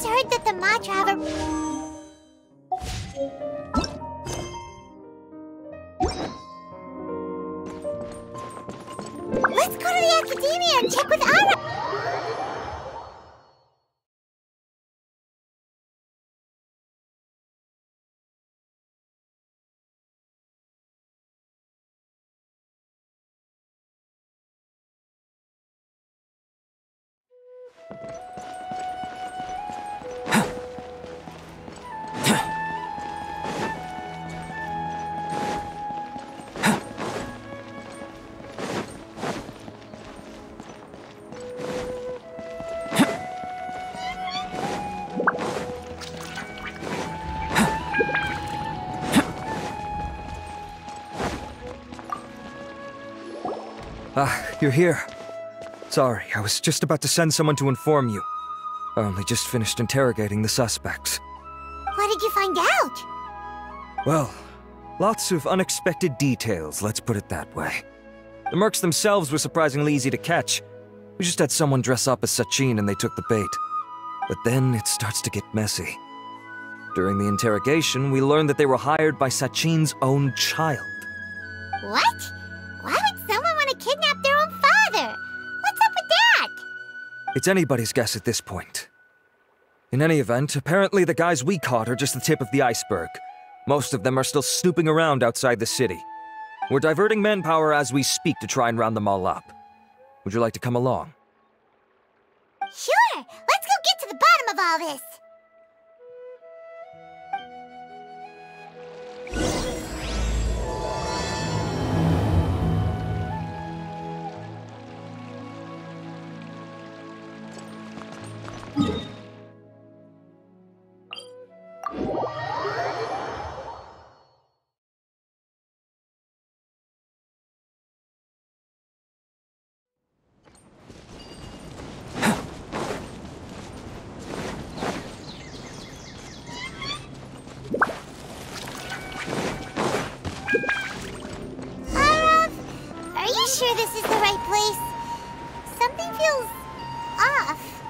heard that the Matra have a... Let's go to the Academia and check with Ara! You're here. Sorry, I was just about to send someone to inform you. I only just finished interrogating the suspects. What did you find out? Well, lots of unexpected details, let's put it that way. The mercs themselves were surprisingly easy to catch. We just had someone dress up as Sachin and they took the bait. But then it starts to get messy. During the interrogation, we learned that they were hired by Sachin's own child. What? Why would someone want to kidnap their own father? What's up with that? It's anybody's guess at this point. In any event, apparently the guys we caught are just the tip of the iceberg. Most of them are still snooping around outside the city. We're diverting manpower as we speak to try and round them all up. Would you like to come along? Sure! Let's go get to the bottom of all this! Are you sure this is the right place? Something feels off.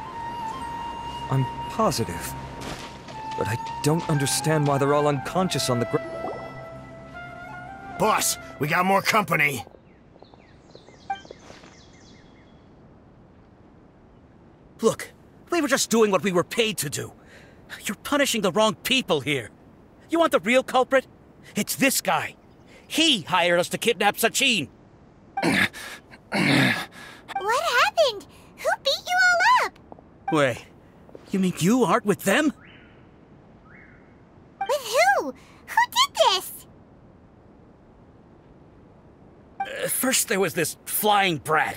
I'm positive. But I don't understand why they're all unconscious on the ground. Boss, we got more company. Look, we were just doing what we were paid to do. You're punishing the wrong people here. You want the real culprit? It's this guy. He hired us to kidnap Sachin. What happened? Who beat you all up? Wait, you mean you aren't with them? With who? Who did this? First there was this flying brat.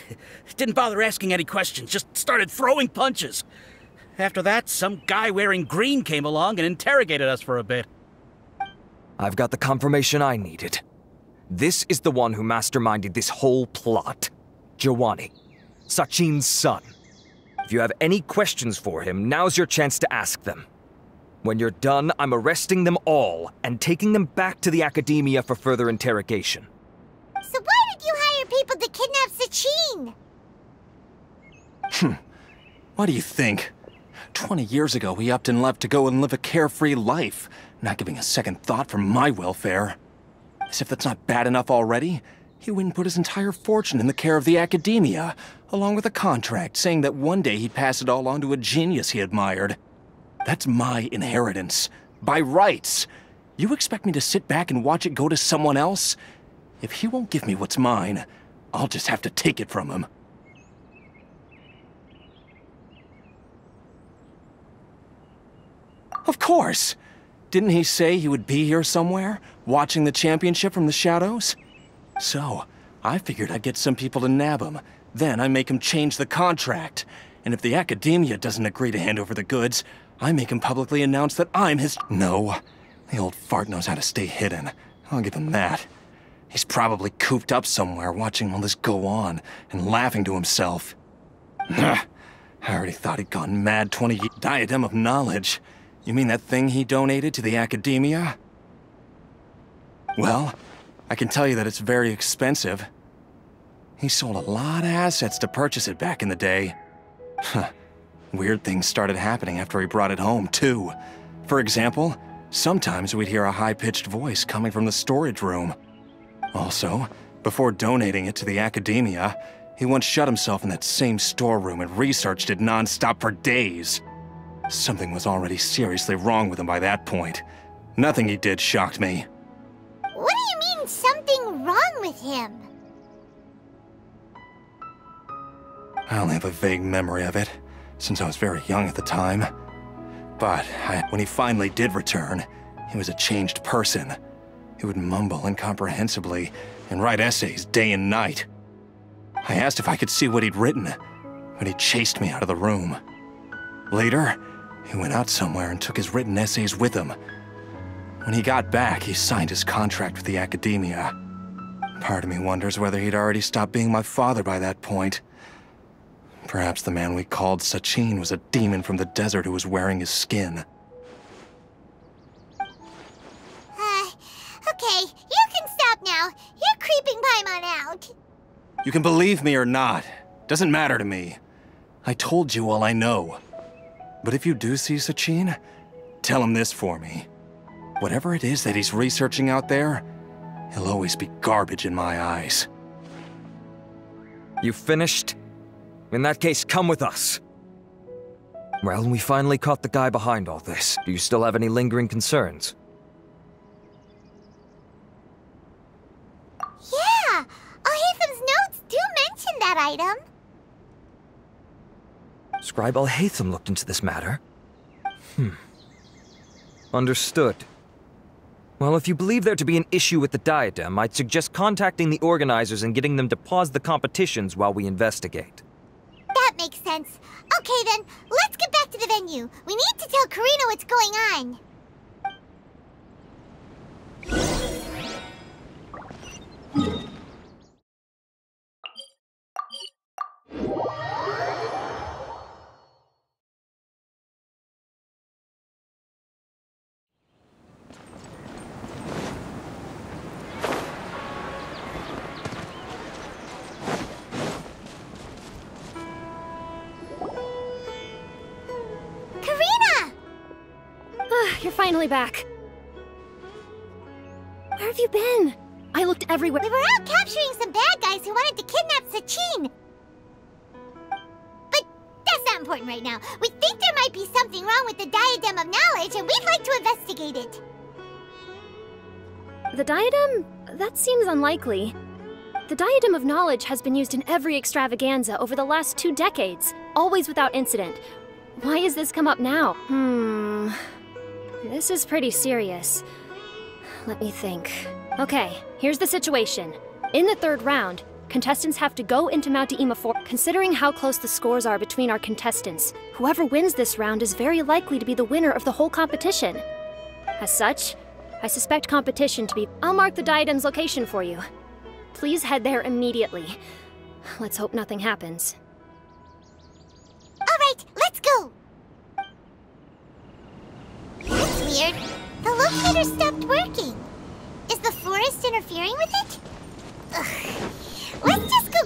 Didn't bother asking any questions, just started throwing punches. After that, some guy wearing green came along and interrogated us for a bit. I've got the confirmation I needed. This is the one who masterminded this whole plot. Jawani, Sachin's son. If you have any questions for him, now's your chance to ask them. When you're done, I'm arresting them all and taking them back to the Academia for further interrogation. So why did you hire people to kidnap Sachin? What do you think? 20 years ago, he upped and left to go and live a carefree life, not giving a second thought for my welfare. As if that's not bad enough already, he went and put his entire fortune in the care of the Academia, along with a contract saying that one day he'd pass it all on to a genius he admired. That's my inheritance, by rights. You expect me to sit back and watch it go to someone else? If he won't give me what's mine, I'll just have to take it from him. Of course! Didn't he say he would be here somewhere, watching the championship from the shadows? So, I figured I'd get some people to nab him. Then I make him change the contract. And if the Academia doesn't agree to hand over the goods, I make him publicly announce that I'm his— No, the old fart knows how to stay hidden. I'll give him that. He's probably cooped up somewhere watching all this go on and laughing to himself. I already thought he'd gone mad 20 years. Diadem of Knowledge. You mean that thing he donated to the Academia? Well, I can tell you that it's very expensive. He sold a lot of assets to purchase it back in the day. Weird things started happening after he brought it home, too. For example, sometimes we'd hear a high-pitched voice coming from the storage room. Also, before donating it to the academia, he once shut himself in that same storeroom and researched it non-stop for days. Something was already seriously wrong with him by that point. Nothing he did shocked me. What do you mean, something wrong with him? I only have a vague memory of it, since I was very young at the time. But when he finally did return, he was a changed person. He would mumble incomprehensibly and write essays day and night. I asked if I could see what he'd written, but he chased me out of the room. Later, he went out somewhere and took his written essays with him. When he got back, he signed his contract with the academia. Part of me wonders whether he'd already stopped being my father by that point. Perhaps the man we called Sachin was a demon from the desert who was wearing his skin. Okay, you can stop now. You're creeping Paimon out. You can believe me or not. Doesn't matter to me. I told you all I know. But if you do see Sachin, tell him this for me. Whatever it is that he's researching out there, he'll always be garbage in my eyes. You finished? In that case, come with us. Well, we finally caught the guy behind all this. Do you still have any lingering concerns? Yeah! Al-Haytham's notes do mention that item. Scribe Al-Haytham looked into this matter. Understood. Well, if you believe there to be an issue with the diadem, I'd suggest contacting the organizers and getting them to pause the competitions while we investigate. That makes sense. Okay then, let's get back to the venue. We need to tell Karina what's going on. You're finally back. Where have you been? I looked everywhere. We were out capturing some bad guys who wanted to kidnap Sachin. But that's not important right now. We think there might be something wrong with the Diadem of Knowledge, and we'd like to investigate it. The diadem? That seems unlikely. The Diadem of Knowledge has been used in every extravaganza over the last 2 decades, always without incident. Why has this come up now? This is pretty serious. Let me think. Okay, here's the situation. In the 3rd round, contestants have to go into Mount Deima for. Considering how close the scores are between our contestants, whoever wins this round is very likely to be the winner of the whole competition. As such, I suspect competition to be. I'll mark the diadem's location for you. Please head there immediately. Let's hope nothing happens. All right, let's go. That's weird. The locator stopped working. Is the forest interfering with it? Ugh. Let's just go.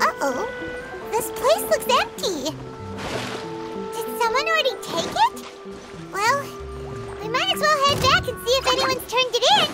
Uh-oh. This place looks empty. Did someone already take it? Well, we might as well head back and see if anyone's turned it in.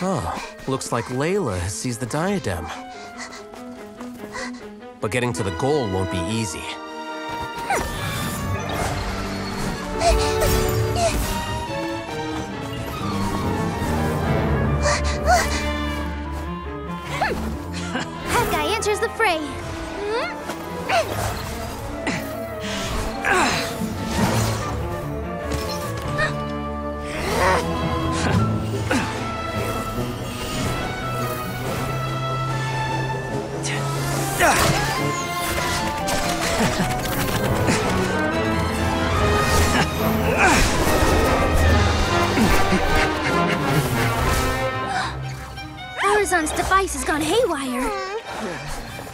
Oh, looks like Layla has seized the diadem. But getting to the goal won't be easy. That guy enters the fray. Horizon's device has gone haywire.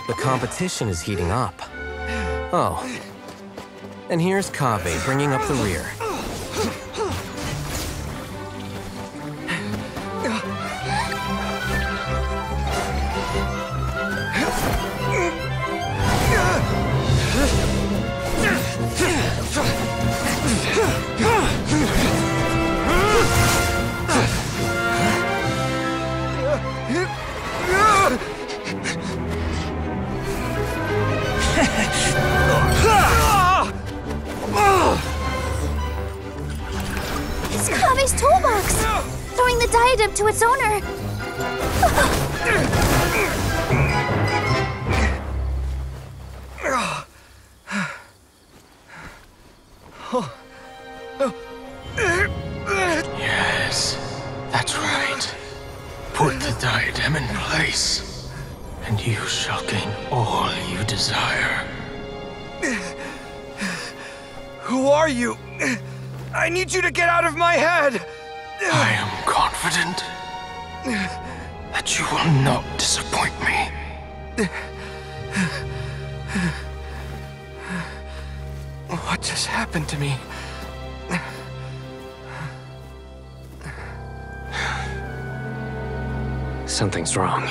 The competition is heating up. Oh. And here's Kaveh bringing up the rear. It's Kaveh's toolbox! Throwing the diadem to its owner! Yes, that's right. Put the diadem in place, and you shall gain all you desire. Who are you? I need you to get out of my head! I am confident that you will not disappoint me. What just happened to me? Something's wrong.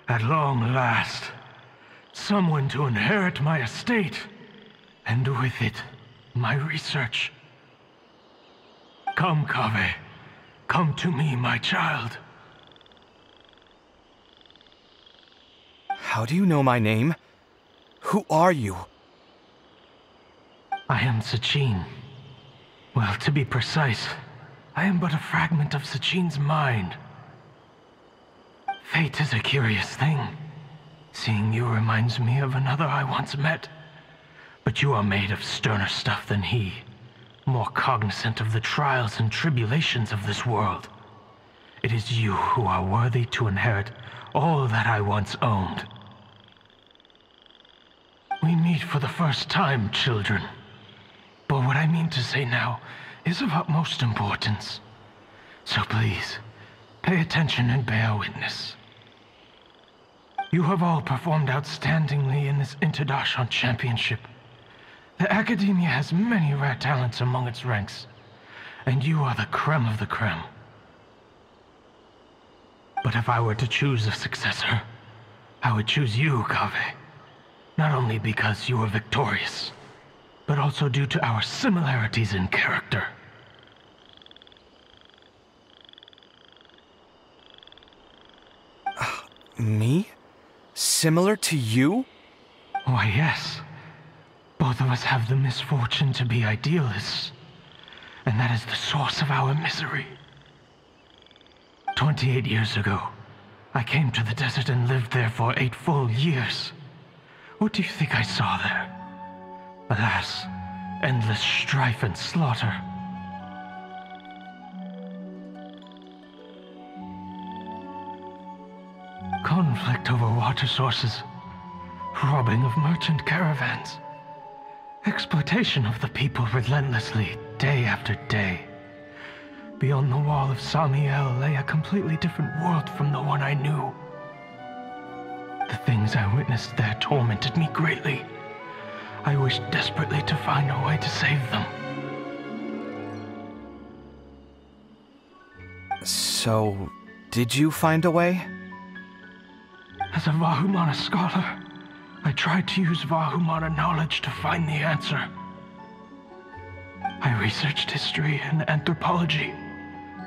At long last, someone to inherit my estate, and with it, my research. Come, Kaveh. Come to me, my child. How do you know my name? Who are you? I am Sachin. Well, to be precise, I am but a fragment of Sachin's mind. Fate is a curious thing. Seeing you reminds me of another I once met. But you are made of sterner stuff than he, more cognizant of the trials and tribulations of this world. It is you who are worthy to inherit all that I once owned. We meet for the first time, children. But what I mean to say now is of utmost importance. So please, pay attention and bear witness. You have all performed outstandingly in this Interdarshan Championship. The Academia has many rare talents among its ranks, and you are the creme of the creme. But if I were to choose a successor, I would choose you, Kaveh. Not only because you were victorious, but also due to our similarities in character. Me? Similar to you? Why, yes. Both of us have the misfortune to be idealists, and that is the source of our misery. 28 years ago, I came to the desert and lived there for 8 full years. What do you think I saw there? Alas, endless strife and slaughter. Conflict over water sources, robbing of merchant caravans, exploitation of the people relentlessly, day after day. Beyond the wall of Samiel lay a completely different world from the one I knew. The things I witnessed there tormented me greatly. I wished desperately to find a way to save them. So, did you find a way? As a Vahumana scholar, I tried to use Vahumana knowledge to find the answer. I researched history and anthropology,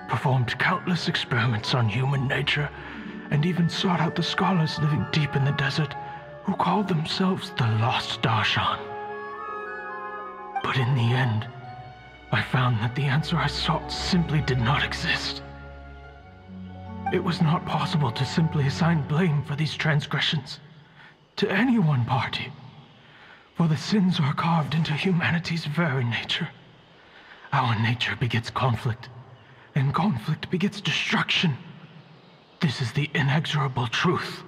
performed countless experiments on human nature, and even sought out the scholars living deep in the desert who called themselves the Lost Darshan. But in the end, I found that the answer I sought simply did not exist. It was not possible to simply assign blame for these transgressions to any one party, for the sins are carved into humanity's very nature. Our nature begets conflict, and conflict begets destruction. This is the inexorable truth.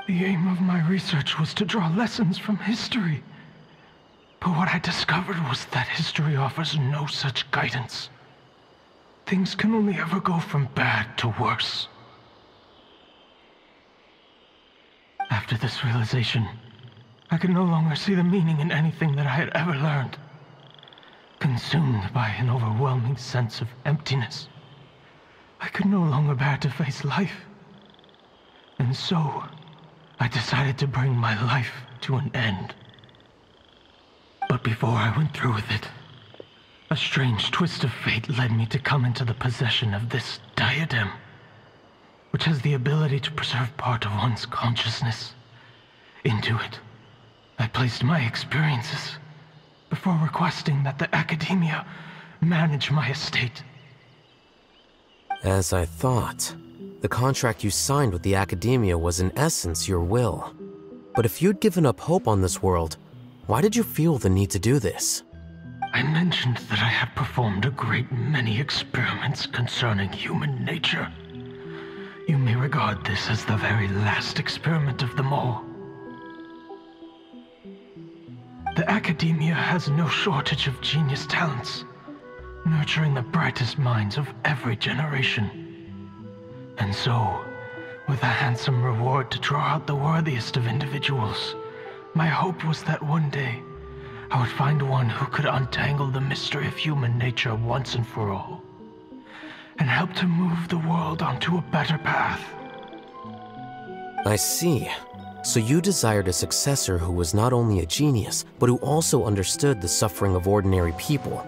The aim of my research was to draw lessons from history. But what I discovered was that history offers no such guidance. Things can only ever go from bad to worse. After this realization, I could no longer see the meaning in anything that I had ever learned. Consumed by an overwhelming sense of emptiness, I could no longer bear to face life. And so, I decided to bring my life to an end. But before I went through with it, a strange twist of fate led me to come into the possession of this diadem, which has the ability to preserve part of one's consciousness. Into it, I placed my experiences before requesting that the academia manage my estate. As I thought, the contract you signed with the academia was in essence your will. But if you'd given up hope on this world, why did you feel the need to do this? I mentioned that I had performed a great many experiments concerning human nature. You may regard this as the very last experiment of them all. The academia has no shortage of genius talents, nurturing the brightest minds of every generation. And so, with a handsome reward to draw out the worthiest of individuals, my hope was that one day, I would find one who could untangle the mystery of human nature once and for all, and help to move the world onto a better path. I see. So you desired a successor who was not only a genius, but who also understood the suffering of ordinary people.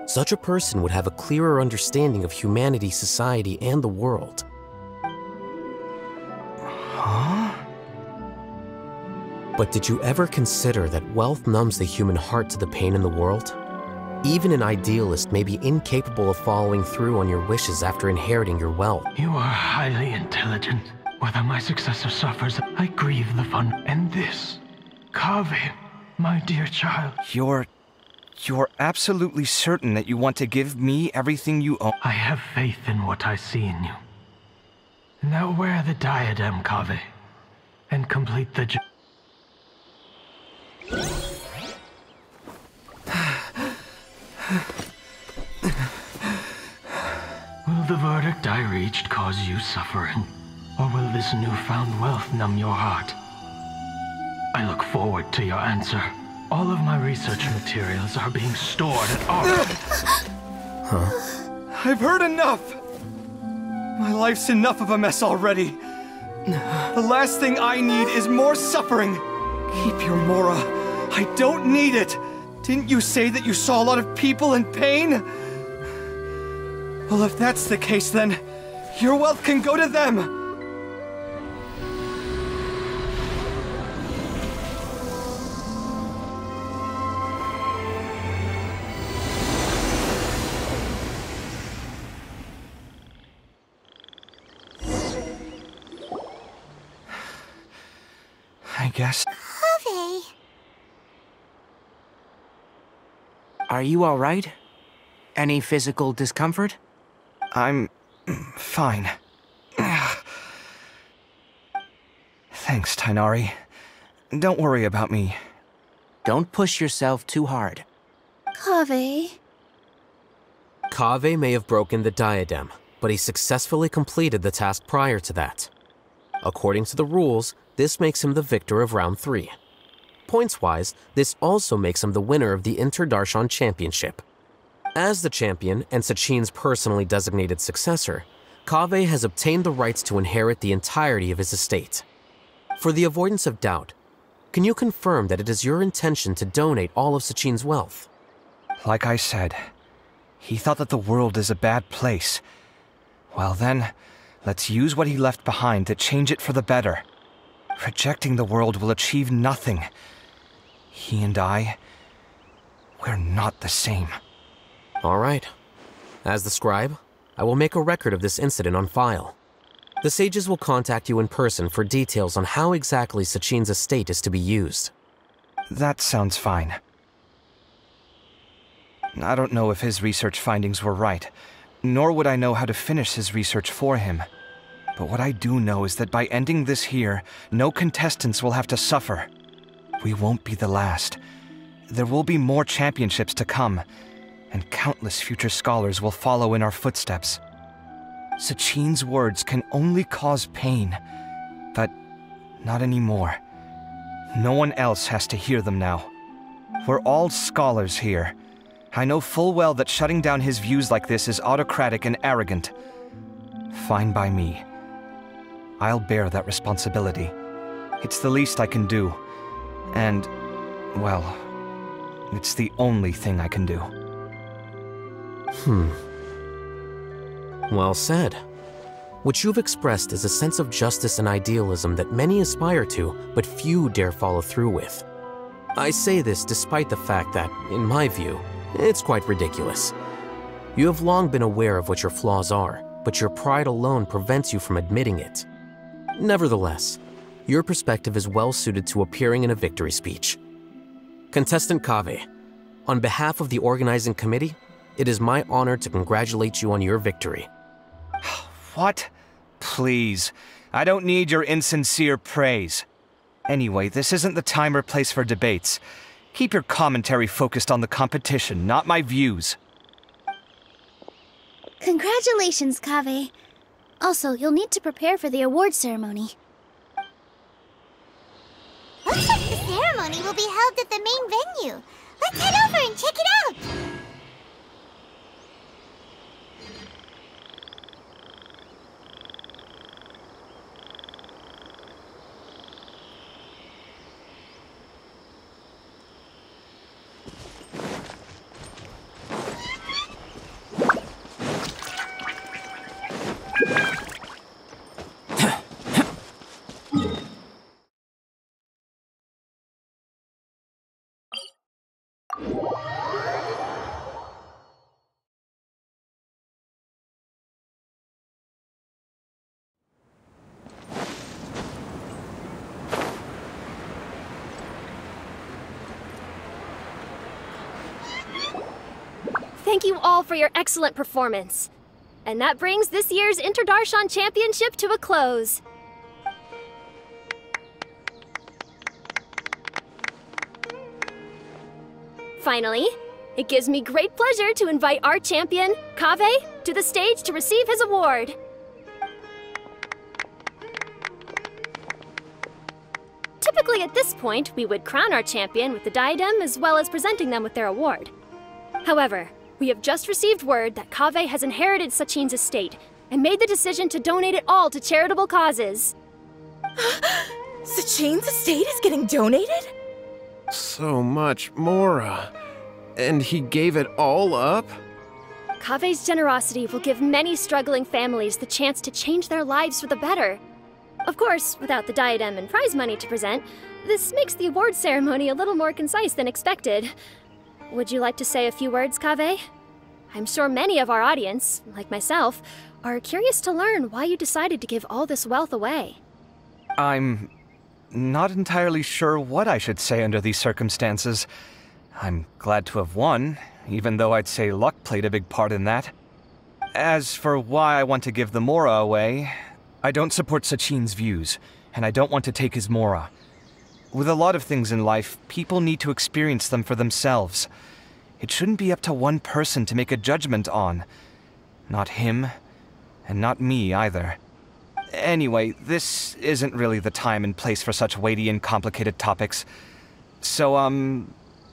Such a person would have a clearer understanding of humanity, society, and the world. Huh? But did you ever consider that wealth numbs the human heart to the pain in the world? Even an idealist may be incapable of following through on your wishes after inheriting your wealth. You are highly intelligent. Whether my successor suffers, I grieve the fun. And this, Kaveh, my dear child. You're absolutely certain that you want to give me everything you own? I have faith in what I see in you. Now wear the diadem, Kaveh, and complete the job. Will the verdict I reached cause you suffering? Or will this newfound wealth numb your heart? I look forward to your answer. All of my research materials are being stored at our... Huh? I've heard enough! My life's enough of a mess already. The last thing I need is more suffering. Keep your Mora. I don't need it. Didn't you say that you saw a lot of people in pain? Well, if that's the case, then your wealth can go to them. I guess. Kaveh. Are you all right? Any physical discomfort? I'm fine. Thanks, Tainari. Don't worry about me. Don't push yourself too hard. Kaveh. Kaveh may have broken the diadem, but he successfully completed the task prior to that. According to the rules, this makes him the victor of round 3. Points-wise, this also makes him the winner of the Interdarshan Championship. As the champion and Sachin's personally designated successor, Kaveh has obtained the rights to inherit the entirety of his estate. For the avoidance of doubt, can you confirm that it is your intention to donate all of Sachin's wealth? Like I said, he thought that the world is a bad place. Well then, let's use what he left behind to change it for the better. Rejecting the world will achieve nothing. He and I, we're not the same. All right. As the scribe, I will make a record of this incident on file. The sages will contact you in person for details on how exactly Sachin's estate is to be used. That sounds fine. I don't know if his research findings were right, nor would I know how to finish his research for him. But what I do know is that by ending this here, no contestants will have to suffer. We won't be the last. There will be more championships to come, and countless future scholars will follow in our footsteps. Sachin's words can only cause pain, but not anymore. No one else has to hear them now. We're all scholars here. I know full well that shutting down his views like this is autocratic and arrogant. Fine by me. I'll bear that responsibility. It's the least I can do. And, well, it's the only thing I can do. Well said. What you've expressed is a sense of justice and idealism that many aspire to, but few dare follow through with. I say this despite the fact that, in my view, it's quite ridiculous. You have long been aware of what your flaws are, but your pride alone prevents you from admitting it. Nevertheless, your perspective is well suited to appearing in a victory speech. Contestant Kaveh, on behalf of the organizing committee, it is my honor to congratulate you on your victory. What? Please. I don't need your insincere praise. Anyway, this isn't the time or place for debates. Keep your commentary focused on the competition, not my views. Congratulations, Kaveh. Also, you'll need to prepare for the award ceremony. Looks like the ceremony will be held at the main venue. Let's head over and check it out! Thank you all for your excellent performance. And that brings this year's Interdarshan Championship to a close. Finally, it gives me great pleasure to invite our champion, Kaveh, to the stage to receive his award. Typically at this point, we would crown our champion with the diadem as well as presenting them with their award. However, we have just received word that Kaveh has inherited Sachin's estate and made the decision to donate it all to charitable causes. Sachin's estate is getting donated? So much Mora. And he gave it all up? Kaveh's generosity will give many struggling families the chance to change their lives for the better. Of course, without the diadem and prize money to present, this makes the award ceremony a little more concise than expected. Would you like to say a few words, Kaveh? I'm sure many of our audience, like myself, are curious to learn why you decided to give all this wealth away. I'm not entirely sure what I should say under these circumstances. I'm glad to have won, even though I'd say luck played a big part in that. As for why I want to give the Mora away, I don't support Sachin's views, and I don't want to take his Mora. With a lot of things in life, people need to experience them for themselves. It shouldn't be up to one person to make a judgment on. Not him, And not me, either. Anyway, this isn't really the time and place for such weighty and complicated topics. So,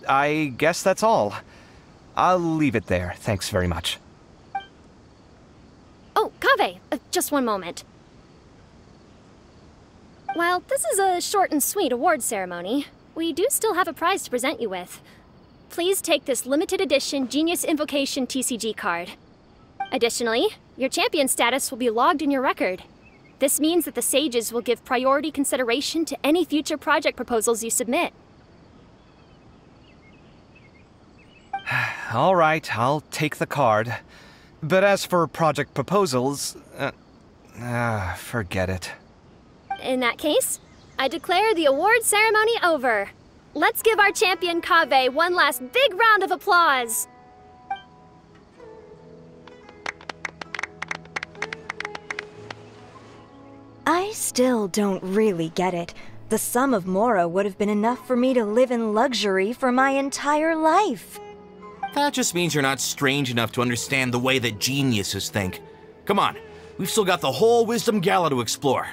I guess that's all. I'll leave it there. Thanks very much. Oh, Kaveh, just one moment. While this is a short and sweet award ceremony, we do still have a prize to present you with. Please take this limited edition Genius Invocation TCG card. Additionally, your champion status will be logged in your record. This means that the Sages will give priority consideration to any future project proposals you submit. All right, I'll take the card. But as for project proposals, forget it. In that case, I declare the award ceremony over. Let's give our champion Kaveh one last big round of applause. I still don't really get it. The sum of Mora would have been enough for me to live in luxury for my entire life. That just means you're not strange enough to understand the way that geniuses think. Come on, we've still got the whole Wisdom Gala to explore.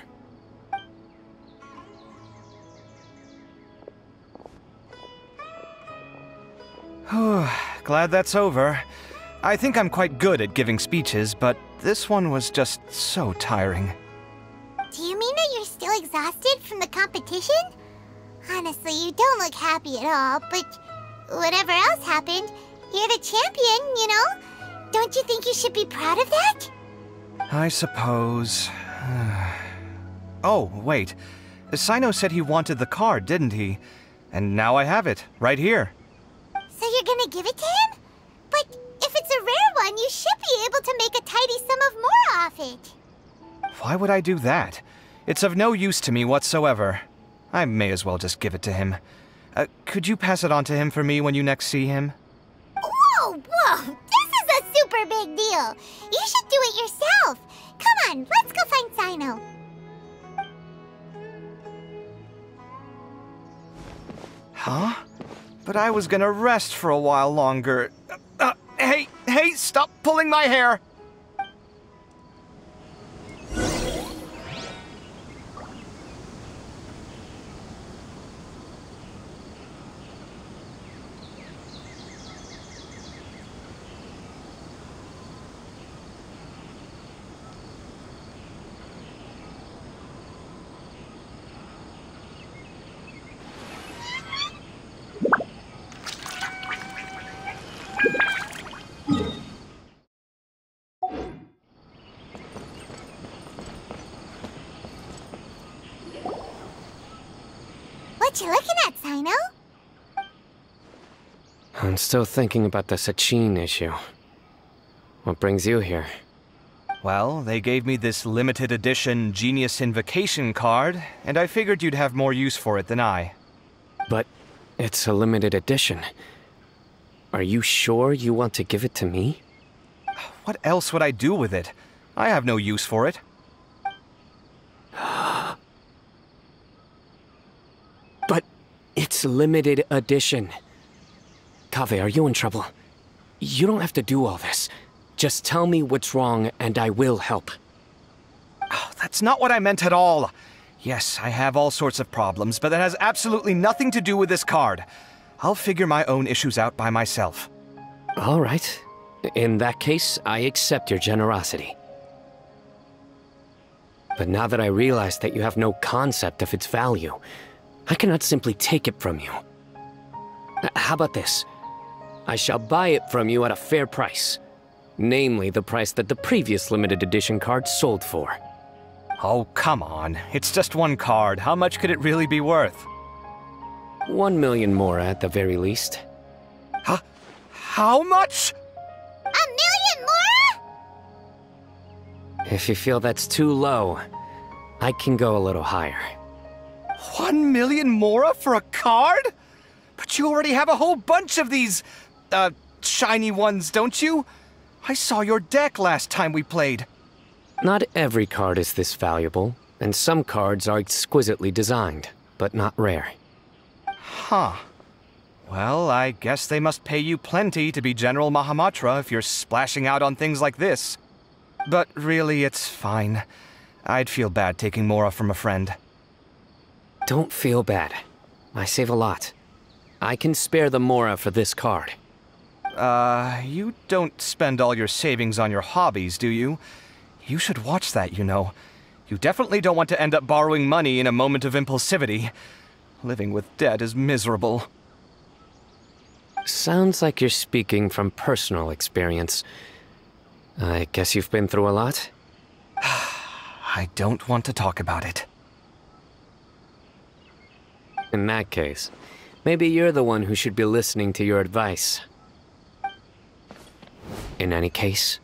Glad that's over. I think I'm quite good at giving speeches, but this one was just so tiring. Do you mean that you're still exhausted from the competition? Honestly, you don't look happy at all, but whatever else happened, you're the champion, you know? Don't you think you should be proud of that? I suppose. Oh, wait. Sino said he wanted the card, didn't he? And now I have it, right here. So you're gonna give it to him? But if it's a rare one, you should be able to make a tidy sum of more off it. Why would I do that? It's of no use to me whatsoever. I may as well just give it to him. Could you pass it on to him for me when you next see him? Whoa! This is a super big deal! You should do it yourself! Come on, let's go find Sino. Huh? But I was gonna rest for a while longer. Hey, stop pulling my hair! What you looking at, Sino? I'm still thinking about the Sachin issue. What brings you here? Well, they gave me this limited edition Genius Invocation card, and I figured you'd have more use for it than I. But it's a limited edition. Are you sure you want to give it to me? What else would I do with it? I have no use for it. But it's limited edition. Kaveh, are you in trouble? You don't have to do all this. Just tell me what's wrong and I will help. Oh, that's not what I meant at all. Yes, I have all sorts of problems, but that has absolutely nothing to do with this card. I'll figure my own issues out by myself. All right. In that case, I accept your generosity. But now that I realize that you have no concept of its value, I cannot simply take it from you. How about this? I shall buy it from you at a fair price. Namely, the price that the previous limited edition card sold for. Oh, come on. It's just one card. How much could it really be worth? 1 million more at the very least. Huh? How much? 1 million more? If you feel that's too low, I can go a little higher. 1 million mora for a card? But you already have a whole bunch of these, shiny ones, don't you? I saw your deck last time we played. Not every card is this valuable, and some cards are exquisitely designed, but not rare. Huh. Well, I guess they must pay you plenty to be General Mahamatra if you're splashing out on things like this. But really, it's fine. I'd feel bad taking Mora from a friend. Don't feel bad. I save a lot. I can spare the Mora for this card. You don't spend all your savings on your hobbies, do you? You should watch that, you know. You definitely don't want to end up borrowing money in a moment of impulsivity. Living with debt is miserable. Sounds like you're speaking from personal experience. I guess you've been through a lot? I don't want to talk about it. In that case, maybe you're the one who should be listening to your advice. In any case,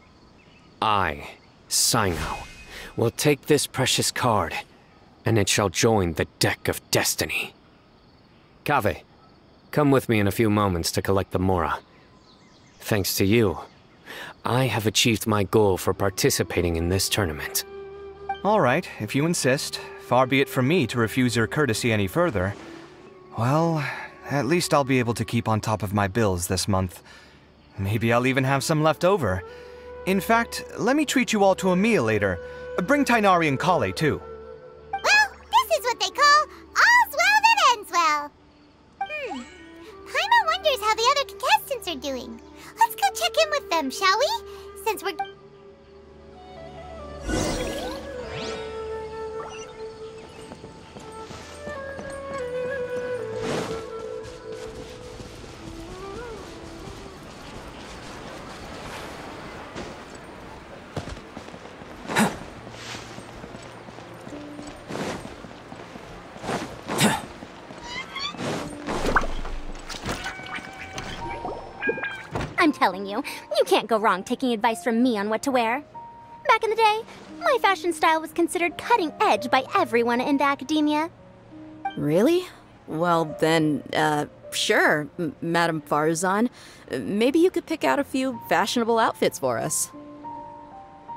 I, Sino, will take this precious card, and it shall join the deck of destiny. Kaveh, come with me in a few moments to collect the Mora. Thanks to you, I have achieved my goal for participating in this tournament. All right, if you insist. Far be it from me to refuse your courtesy any further. Well, at least I'll be able to keep on top of my bills this month. Maybe I'll even have some left over. In fact, let me treat you all to a meal later. Bring Tainari and Kale, too. Well, this is what they call all's well that ends well. Paimon wonders how the other contestants are doing. Let's go check in with them, shall we? Since we're... I'm telling you, you can't go wrong taking advice from me on what to wear. Back in the day, my fashion style was considered cutting edge by everyone in the academia. Really? Well then, sure, Madame Farzan. Maybe you could pick out a few fashionable outfits for us.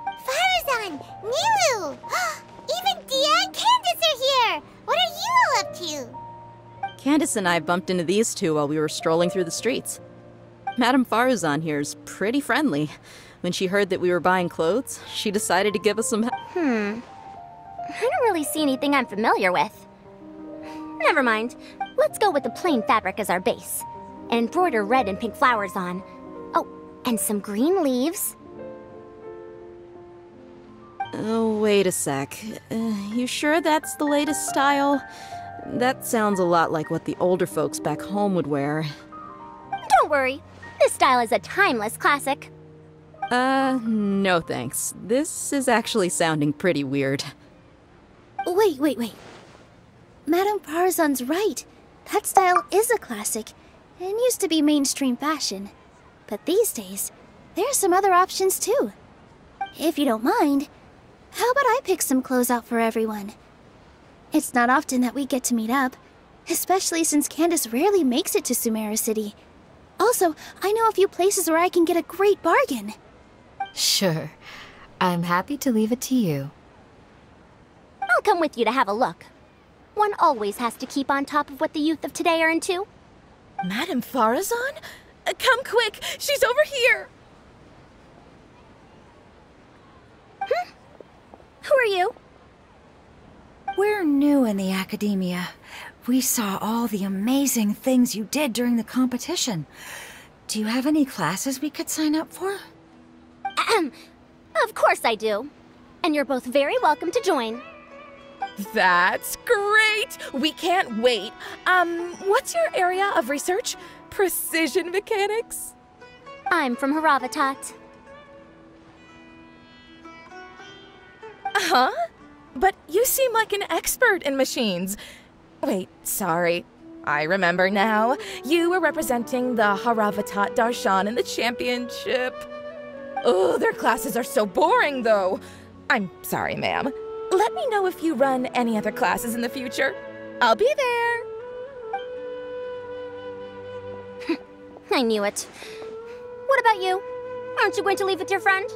Farzan! Nilu! Even Dia and Candace are here! What are you all up to? Candace and I bumped into these two while we were strolling through the streets. Madame Farzan here's pretty friendly. When she heard that we were buying clothes, she decided to give us some I don't really see anything I'm familiar with. Never mind. Let's go with the plain fabric as our base. And embroider red and pink flowers on. Oh, and some green leaves. Oh, wait a sec. You sure that's the latest style? That sounds a lot like what the older folks back home would wear. Don't worry. This style is a timeless classic. No thanks. This is actually sounding pretty weird. Wait. Madame Farzan's right. That style is a classic, and used to be mainstream fashion. But these days, there's some other options too. If you don't mind, how about I pick some clothes out for everyone? It's not often that we get to meet up, especially since Candace rarely makes it to Sumeru City. Also, I know a few places where I can get a great bargain. Sure. I'm happy to leave it to you. I'll come with you to have a look. One always has to keep on top of what the youth of today are into. Madame Farazan? Come quick! She's over here! Who are you? We're new in the academia. We saw all the amazing things you did during the competition. Do you have any classes we could sign up for? Of course I do. And you're both very welcome to join. That's great! We can't wait. What's your area of research? Precision mechanics? I'm from Haravatat. Huh? But you seem like an expert in machines. Wait, sorry. I remember now. You were representing the Haravatat Darshan in the championship. Oh, their classes are so boring, though. I'm sorry, ma'am. Let me know if you run any other classes in the future. I'll be there. I knew it. What about you? Aren't you going to leave with your friend?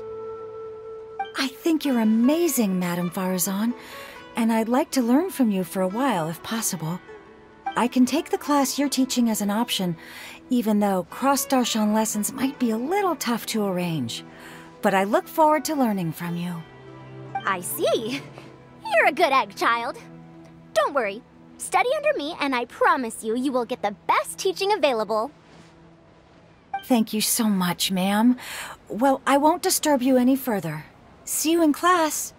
I think you're amazing, Madame Farzan, and I'd like to learn from you for a while, if possible. I can take the class you're teaching as an option, even though cross-Darshan lessons might be a little tough to arrange. but I look forward to learning from you. I see. You're a good egg, child. Don't worry. Study under me, and I promise you, you will get the best teaching available. Thank you so much, ma'am. Well, I won't disturb you any further. See you in class.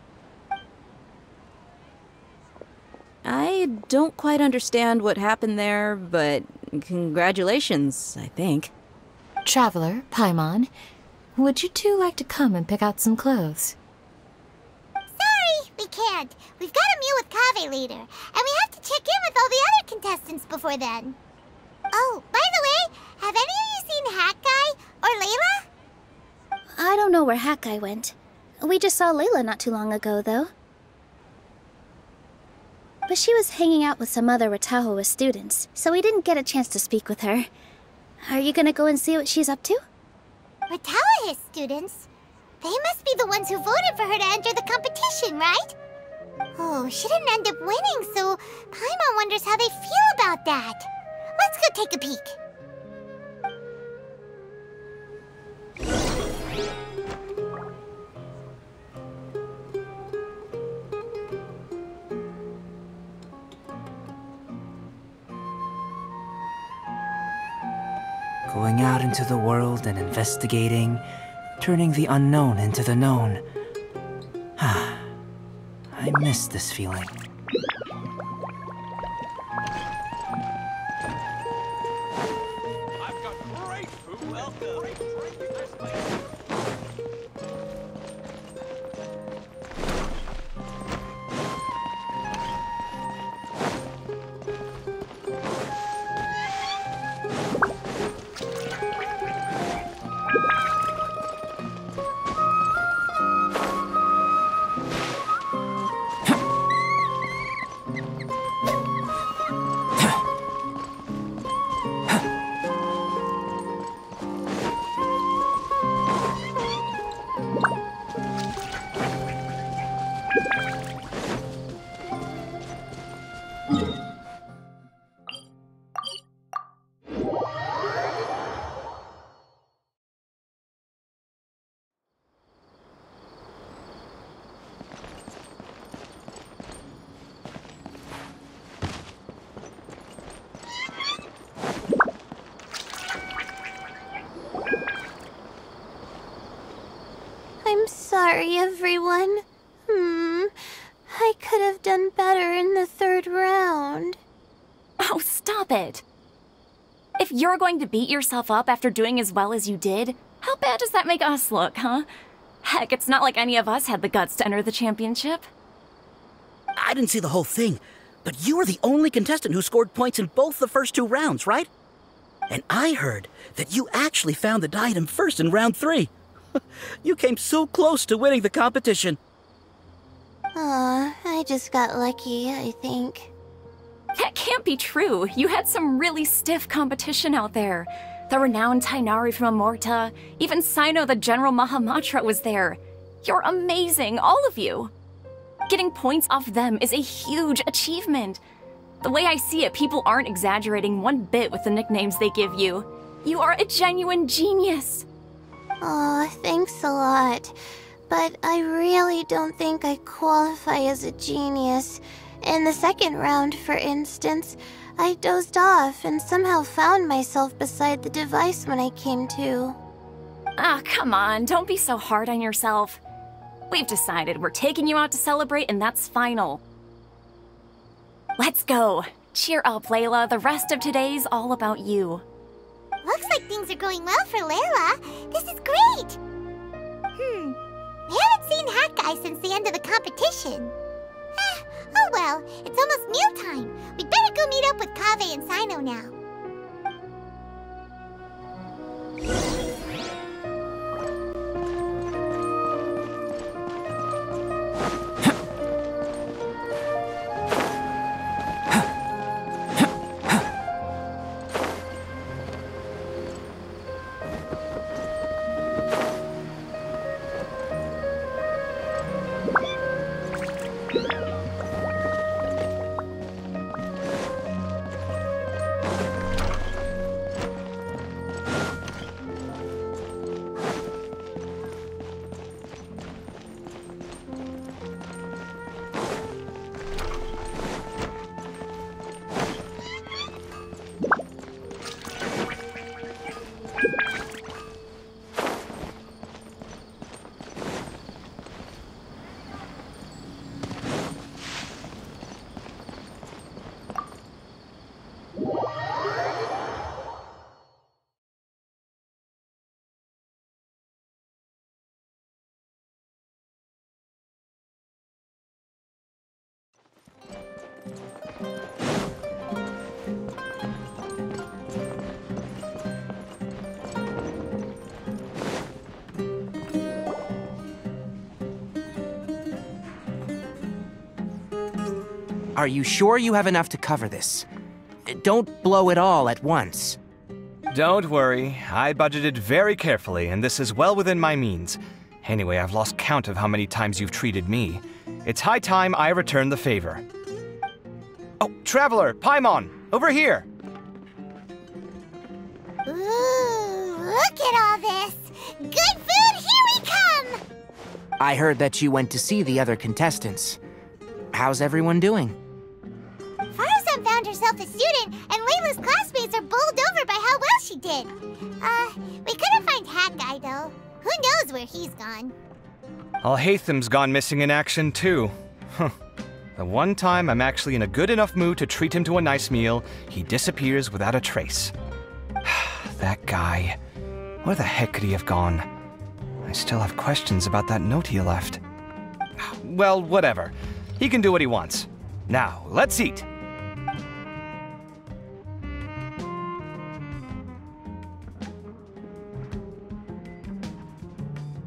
I don't quite understand what happened there, but congratulations, I think. Traveler, Paimon, would you two like to come and pick out some clothes? Sorry, we can't. We've got a meal with Kaveh later, and we have to check in with all the other contestants before then. Oh, by the way, have any of you seen Hat Guy or Layla? I don't know where Hat Guy went. We just saw Layla not too long ago, though. But she was hanging out with some other Ratahoa students, so we didn't get a chance to speak with her. Are you gonna go and see what she's up to? Ratahoa students? They must be the ones who voted for her to enter the competition, right? Oh, she didn't end up winning, so Paimon wonders how they feel about that. Let's go take a peek. Going out into the world and investigating, turning the unknown into the known. I miss this feeling. I've got great food. Welcome. I'm sorry, everyone. I could have done better in the third round. Oh, stop it! If you're going to beat yourself up after doing as well as you did, how bad does that make us look, huh? Heck, it's not like any of us had the guts to enter the championship. I didn't see the whole thing, but you were the only contestant who scored points in both the first 2 rounds, right? And I heard that you actually found the diadem first in round 3. You came so close to winning the competition. Aw, I just got lucky, I think. That can't be true. You had some really stiff competition out there. The renowned Tainari from Amorta, even Sino the General Mahamatra was there. You're amazing, all of you. Getting points off them is a huge achievement. The way I see it, people aren't exaggerating one bit with the nicknames they give you. You are a genuine genius. Aw, thanks a lot. But I really don't think I qualify as a genius. In the second round, for instance, I dozed off and somehow found myself beside the device when I came to. Ah, come on, don't be so hard on yourself. We've decided we're taking you out to celebrate, and that's final. Let's go. Cheer up, Layla. The rest of today's all about you. Looks like things are going well for Layla. This is great. We haven't seen Hat Guy since the end of the competition. Oh well, it's almost mealtime. We'd better go meet up with Kaveh and Sino now. Are you sure you have enough to cover this? Don't blow it all at once. Don't worry, I budgeted very carefully, and this is well within my means. Anyway, I've lost count of how many times you've treated me. It's high time I return the favor. Oh, Traveler, Paimon, over here! Ooh, look at all this! Good food, here we come! I heard that you went to see the other contestants. How's everyone doing? Faruzan found herself a student, and Layla's classmates are bowled over by how well she did. We couldn't find Hat Guy, though. Who knows where he's gone? Alhaitham's gone missing in action, too. Huh. The one time I'm actually in a good enough mood to treat him to a nice meal, he disappears without a trace. That guy. Where the heck could he have gone? I still have questions about that note he left. Well, whatever. He can do what he wants. Now, let's eat.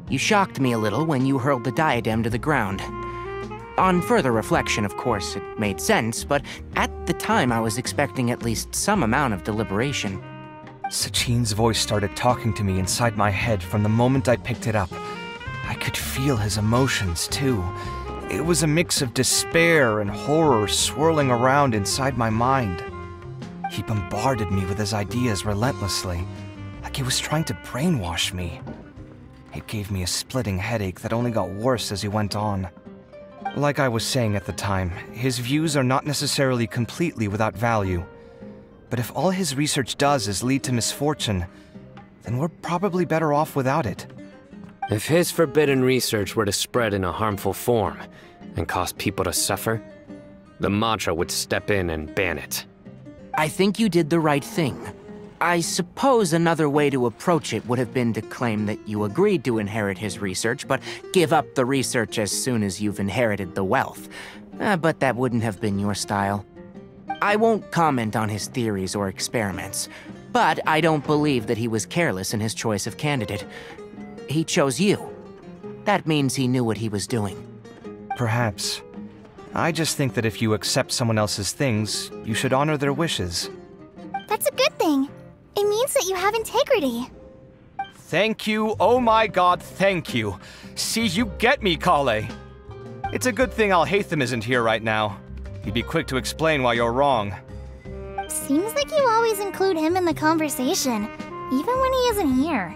You shocked me a little when you hurled the diadem to the ground. On further reflection, of course, it made sense, but at the time I was expecting at least some amount of deliberation. Sachin's voice started talking to me inside my head from the moment I picked it up. I could feel his emotions, too. It was a mix of despair and horror swirling around inside my mind. He bombarded me with his ideas relentlessly, like he was trying to brainwash me. It gave me a splitting headache that only got worse as he went on. Like I was saying at the time, his views are not necessarily completely without value. But if all his research does is lead to misfortune, then we're probably better off without it. If his forbidden research were to spread in a harmful form and cause people to suffer, the Madra would step in and ban it. I think you did the right thing. I suppose another way to approach it would have been to claim that you agreed to inherit his research, but give up the research as soon as you've inherited the wealth. But that wouldn't have been your style. I won't comment on his theories or experiments, but I don't believe that he was careless in his choice of candidate. He chose you. That means he knew what he was doing. Perhaps. I just think that if you accept someone else's things, you should honor their wishes. That's a good thing. It means that you have integrity. Thank you, oh my god, thank you. See, you get me, Kale. It's a good thing Alhaitham isn't here right now. He'd be quick to explain why you're wrong. Seems like you always include him in the conversation, even when he isn't here.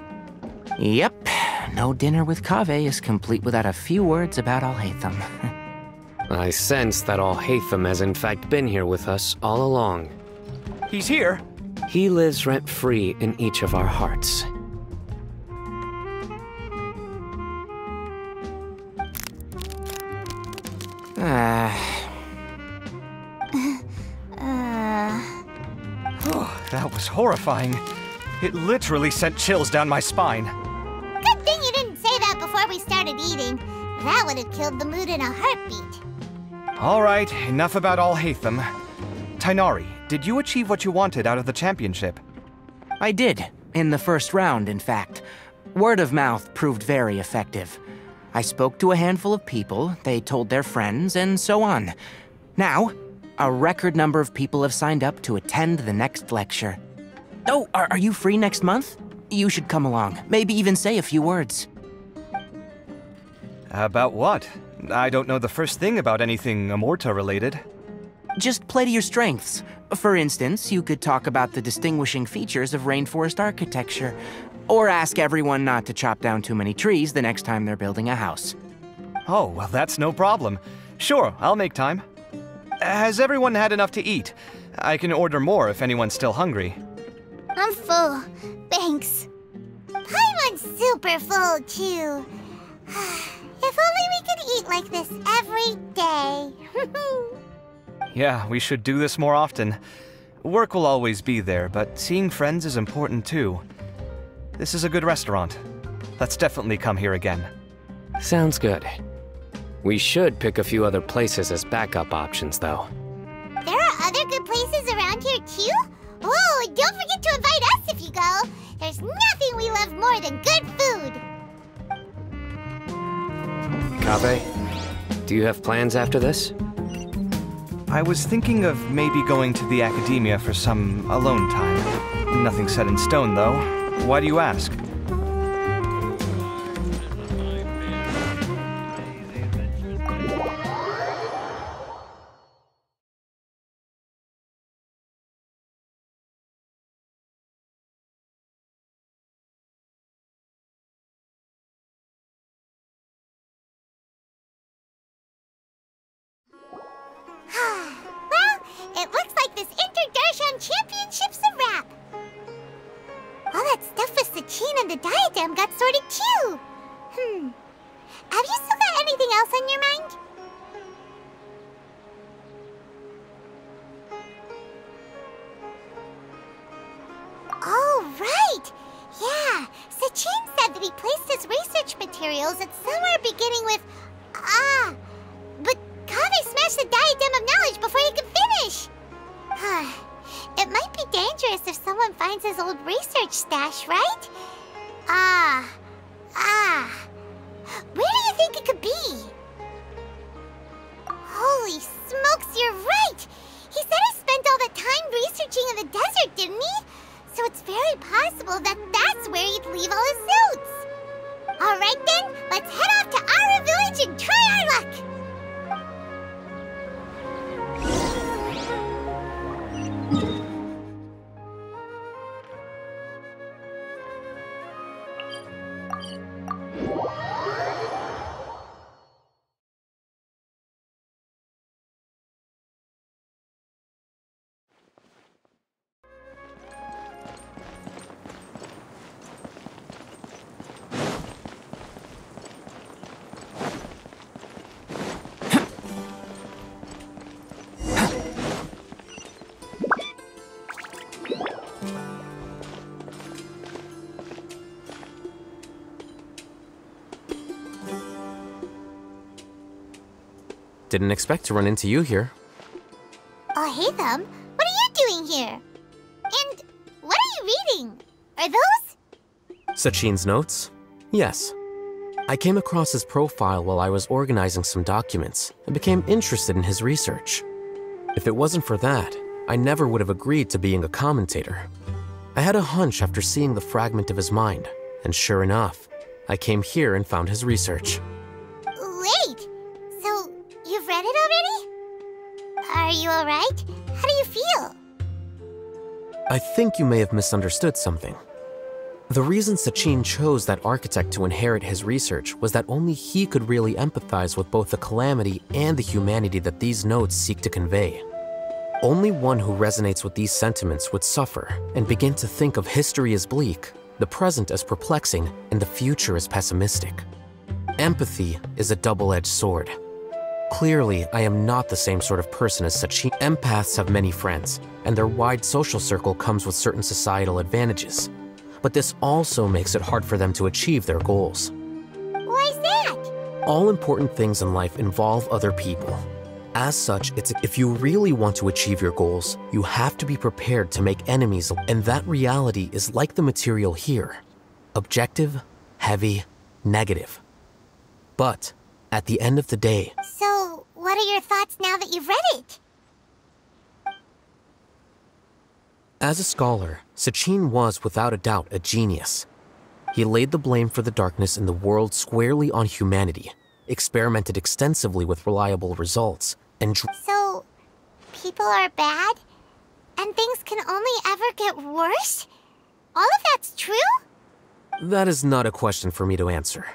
Yep, no dinner with Kaveh is complete without a few words about Alhaitham. I sense that Alhaitham has in fact been here with us all along. He's here? He lives rent-free in each of our hearts. Oh, that was horrifying. It literally sent chills down my spine. Good thing you didn't say that before we started eating. That would have killed the mood in a heartbeat. All right, enough about Alhaitham. Tighnari, did you achieve what you wanted out of the championship? I did, in the first round, in fact. Word of mouth proved very effective. I spoke to a handful of people, they told their friends, and so on. Now, a record number of people have signed up to attend the next lecture. Oh, are you free next month? You should come along, maybe even say a few words. About what? I don't know the first thing about anything Amorta-related. Just play to your strengths. For instance, you could talk about the distinguishing features of rainforest architecture, or ask everyone not to chop down too many trees the next time they're building a house. Oh, well, that's no problem. Sure, I'll make time. Has everyone had enough to eat? I can order more if anyone's still hungry. I'm full. Thanks. Paimon's super full, too. If only we could eat like this every day. Yeah, we should do this more often. Work will always be there, but seeing friends is important too. This is a good restaurant. Let's definitely come here again. Sounds good. We should pick a few other places as backup options, though. There are other good places around here, too? Oh, don't forget to invite us if you go. There's nothing we love more than good food. Kaveh, do you have plans after this? I was thinking of maybe going to the academia for some alone time. Nothing set in stone, though. Why do you ask? Well, it looks like this Inter-Darshan Championship's a wrap. All that stuff with Sachin and the diadem got sorted too. Have you still got anything else on your mind? Oh, right! Yeah, Sachin said that he placed his research materials at somewhere beginning with but Kaveh smashed the diadem of knowledge before he could finish! It might be dangerous if someone finds his old research stash, right? Where do you think it could be? Holy smokes, you're right! He said he spent all that time researching in the desert, didn't he? So it's very possible that that's where he'd leave all his notes. Alright then, let's head off to Ara Village and try our luck! Didn't expect to run into you here. Oh, hey them. What are you doing here? And what are you reading? Are those? Sachin's notes? Yes. I came across his profile while I was organizing some documents and became interested in his research. If it wasn't for that, I never would have agreed to being a commentator. I had a hunch after seeing the fragment of his mind, and sure enough, I came here and found his research. Wait! So, you've read it already? Are you alright? How do you feel? I think you may have misunderstood something. The reason Sachin chose that architect to inherit his research was that only he could really empathize with both the calamity and the humanity that these notes seek to convey. Only one who resonates with these sentiments would suffer and begin to think of history as bleak, the present as perplexing, and the future as pessimistic. Empathy is a double-edged sword. Clearly, I am not the same sort of person as Sachin. Empaths have many friends, and their wide social circle comes with certain societal advantages. But this also makes it hard for them to achieve their goals. Why's that? All important things in life involve other people. As such, if you really want to achieve your goals, you have to be prepared to make enemies, and that reality is like the material here. Objective, heavy, negative. But, at the end of the day... So, what are your thoughts now that you've read it? As a scholar, Sachin was without a doubt a genius. He laid the blame for the darkness in the world squarely on humanity, experimented extensively with reliable results, and So, people are bad? And things can only ever get worse? All of that's true? That is not a question for me to answer.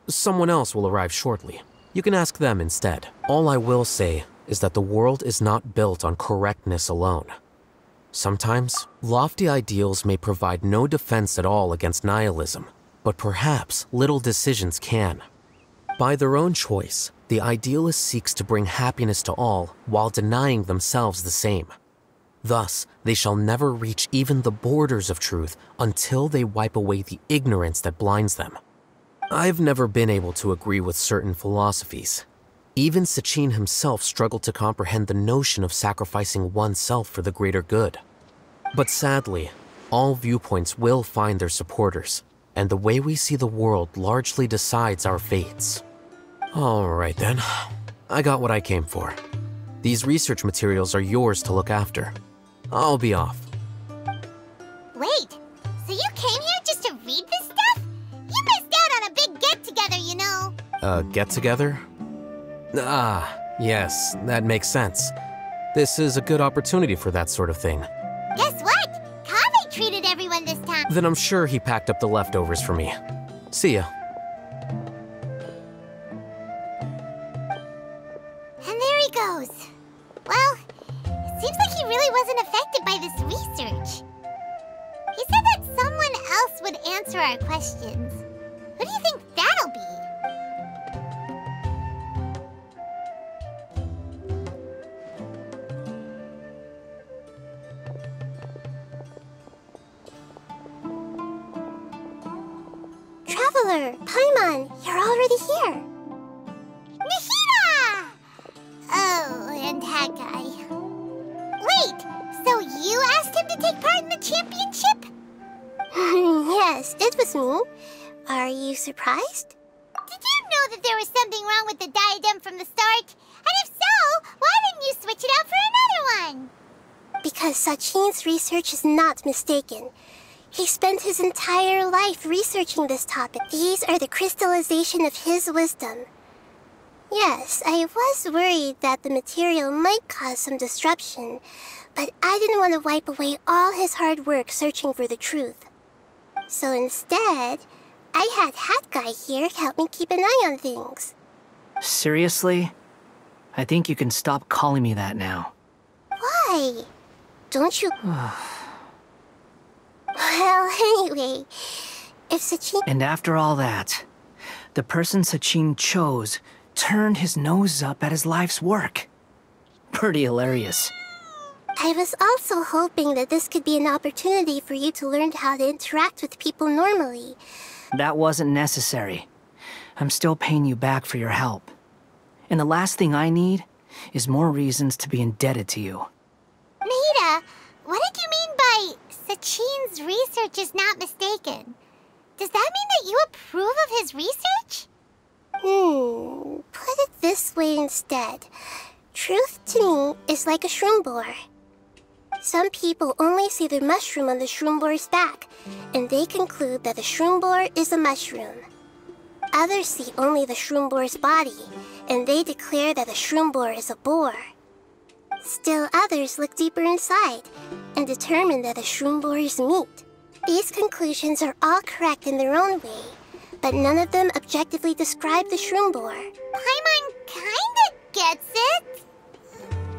Someone else will arrive shortly. You can ask them instead. All I will say is that the world is not built on correctness alone. Sometimes, lofty ideals may provide no defense at all against nihilism, but perhaps little decisions can. By their own choice, the idealist seeks to bring happiness to all while denying themselves the same. Thus, they shall never reach even the borders of truth until they wipe away the ignorance that blinds them. I've never been able to agree with certain philosophies. Even Sachin himself struggled to comprehend the notion of sacrificing oneself for the greater good. But sadly, all viewpoints will find their supporters, and the way we see the world largely decides our fates. Alright then, I got what I came for. These research materials are yours to look after. I'll be off. Wait, so you came here just to read this stuff? You missed out on a big get-together, you know. Get-together? Ah, yes, that makes sense. This is a good opportunity for that sort of thing. Guess what? Kaveh treated everyone this time. Then I'm sure he packed up the leftovers for me. See ya. And there he goes. Well, it seems like he really wasn't affected by this research. He said that someone else would answer our questions. Who do you think that'll be? Traveler, Paimon, you're already here. Nahida! Oh, and that guy. Wait, so you asked him to take part in the championship? Yes, it was me. Are you surprised? Did you know that there was something wrong with the diadem from the start? And if so, why didn't you switch it out for another one? Because Sachin's research is not mistaken. He spent his entire life researching this topic. These are the crystallization of his wisdom. Yes, I was worried that the material might cause some disruption, but I didn't want to wipe away all his hard work searching for the truth. So instead, I had Hat Guy here help me keep an eye on things. Seriously? I think you can stop calling me that now. Why? Don't you... Well, anyway, if Sachin... And after all that, the person Sachin chose turned his nose up at his life's work. Pretty hilarious. I was also hoping that this could be an opportunity for you to learn how to interact with people normally. That wasn't necessary. I'm still paying you back for your help. And the last thing I need is more reasons to be indebted to you. Nahida, what did you mean by Sachin's research is not mistaken? Does that mean that you approve of his research? Put it this way instead. Truth to me is like a shroom boar. Some people only see the mushroom on the shroom boar's back, and they conclude that the shroom boar is a mushroom. Others see only the shroom boar's body, and they declare that the shroom boar is a boar. Still others look deeper inside, and determine that the shroom boar is meat. These conclusions are all correct in their own way, but none of them objectively describe the shroom boar. Paimon kinda gets it,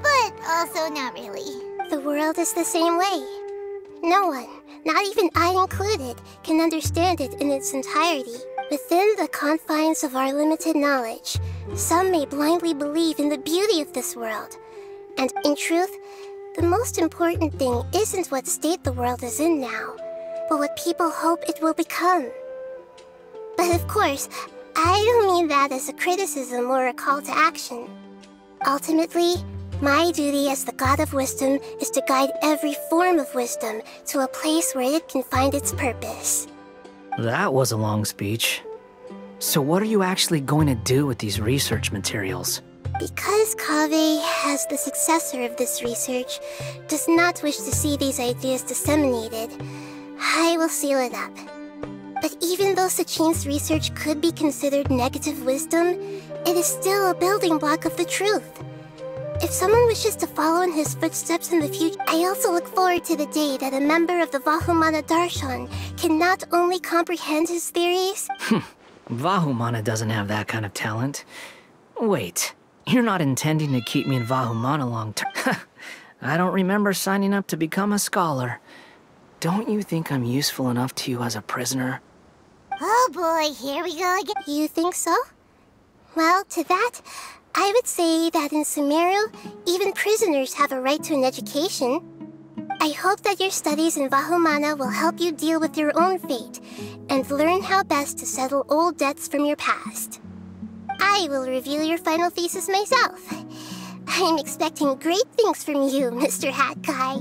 but also not really. The world is the same way. No one, not even I included, can understand it in its entirety. Within the confines of our limited knowledge, some may blindly believe in the beauty of this world. And in truth, the most important thing isn't what state the world is in now, but what people hope it will become. But of course, I don't mean that as a criticism or a call to action. Ultimately, my duty as the God of Wisdom is to guide every form of wisdom to a place where it can find its purpose. That was a long speech. So what are you actually going to do with these research materials? Because Kaveh, as the successor of this research, does not wish to see these ideas disseminated, I will seal it up. But even though Sachin's research could be considered negative wisdom, it is still a building block of the truth. If someone wishes to follow in his footsteps in the future, I also look forward to the day that a member of the Vahumana Darshan can not only comprehend his theories... Vahumana doesn't have that kind of talent. Wait, you're not intending to keep me in Vahumana long term? I don't remember signing up to become a scholar. Don't you think I'm useful enough to you as a prisoner? Oh boy, here we go again. You think so? Well, to that, I would say that in Sumeru, even prisoners have a right to an education. I hope that your studies in Vahumana will help you deal with your own fate, and learn how best to settle old debts from your past. I will review your final thesis myself. I'm expecting great things from you, Mr. Hat Guy.